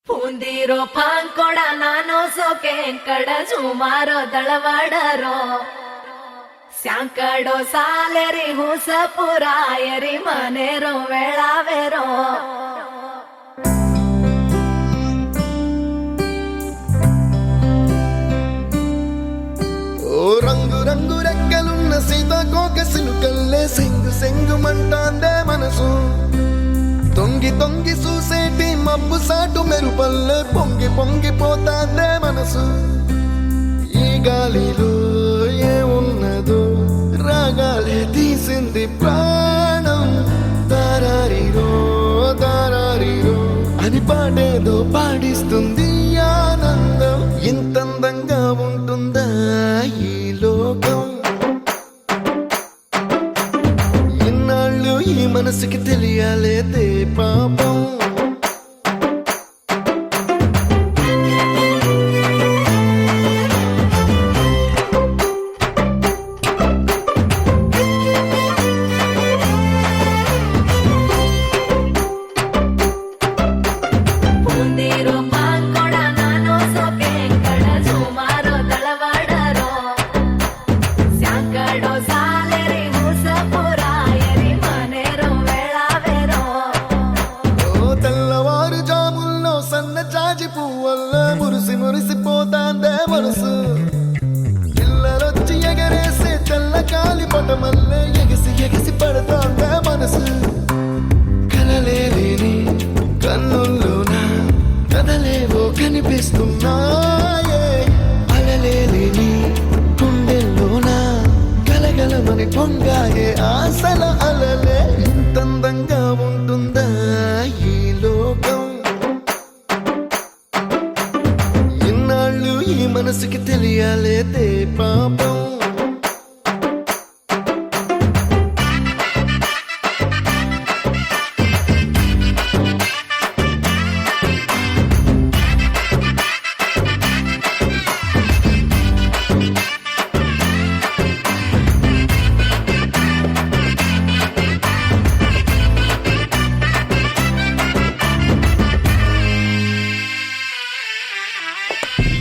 ಪೂಂದಿರೋ ಪಾಂಕೊಡ ನಾನು ಸೋಕೆ ಕಡ ಸುಮಾರೋ ದಳವಾಡರೋ ಸ್ಯಾಂಕಡೋ ಸಾಲೆರಿ ಹುಸ ಪುರಾಯರಿ ಮನೆರೋ ವೇಳಾವೆರೋ ఓ రంగు రంగు రెక్కలున్న సీతాకోక సిలుకల్లే సెంగు సెంగుమంటాందే మనసు తొంగి తొంగి చూసేటి మబ్బు సాటు మెరుపల్లే పొంగి పొంగిపోతాందే మనసు ఈ గాలిలో ఏమున్నదో రాగాలే తీసింది ప్రాణం దారారిరో దారారిరో అని పాడేదో పాడిస్తుంది ఆనందం ఇంతందంగా ఉంటుందా ఈ లోకం ఇన్నాళ్ళు ఈ మనసుకి తెలియాలేదే పాపం ಪೂಂದಿರೋ ಪಾಂಕೊಡ ನಾನು ಸೋಕೆ ಕಡ ಸುಮಾರೋ ದಳವಾಡರೋ ಸ್ಯಾಂಕಡೋ ಸಾಲೆರಿ ಹುಸ ಪುರಾಯರಿ ಮನೆರೋ ವೇಳಾವೆರೋ ఓ తెల్లవారు జాముల్లో సన్న జాజి పువ్వల్ల మురిసి మురిసిపోతాందే మనసు పిల్లలొచ్చి ఎగరేసే తెల్ల కాలి పటమల్లే ఎగిసి ఎగిసి పడతాందే మనసు కలలేని కన్నుల్లోన కదలేవో కనిపిస్తున్నాయే అలలేని గుండెల్లోన గలగలమని పొంగాయే ఆశల అలలే ఇంతందంగా ఉంటుందా ఈ లోకం ఇన్నాళ్ళు ఈ మనసుకి తెలియాలేదే పాపం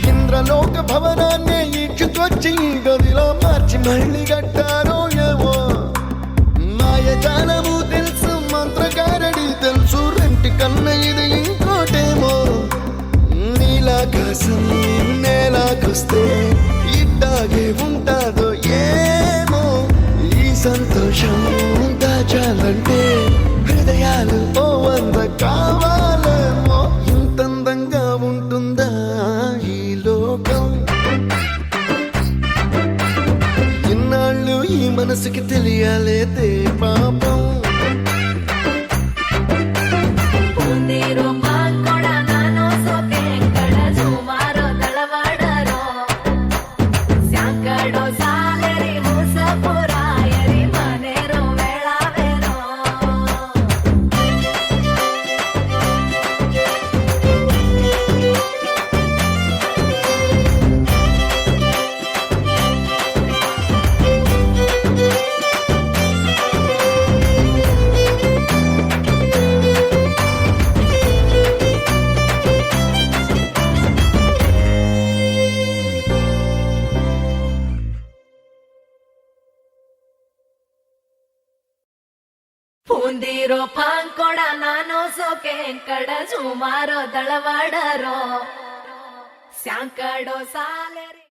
ఇంద్రలోక భవనాన్ని ఈడ్చుకొచ్చి ఈ గదిలో మార్చి మళ్ళీ కట్టారో ఏమో మాయజాలము తెలుసు మంత్రకారడి తెలుసు రెంటి కన్న ఇది ఇంకోటేమో నీలాకాశం నేలాకొస్తే ఇట్టాగే ఉంటాదో ఏమో ఈ సంతోషం దాచాలంటే హృదయాలు ఓ వంద కావాలేమో ఇంతందంగా ఉంటుందా ఈ లోకం ఇన్నాళ్ళు ఈ మనసుకి తెలియాలేదే పాపం ಪೂಂದಿರೋ ಪಾಂಕೊಡ ನಾನು ಸೋಕೆ ಕಡ ಸುಮಾರೋ ದಳವಾಡರೋ ಸ್ಯಾಂಕಡೋ ಸಾಲೆರಿ ಹುಸ ಪುರಾಯರಿ ಮನೆರೋ ವೇಳಾವೆರೋ ಪೂಂದಿರೋ ಪಾಂಕೊಡ ನಾನು ಸೋಕೆ ಕಡ ಸುಮಾರೋ ದಳವಾಡರೋ ಸ್ಯಾಂಕಡೋ ಸಾಲೆರಿ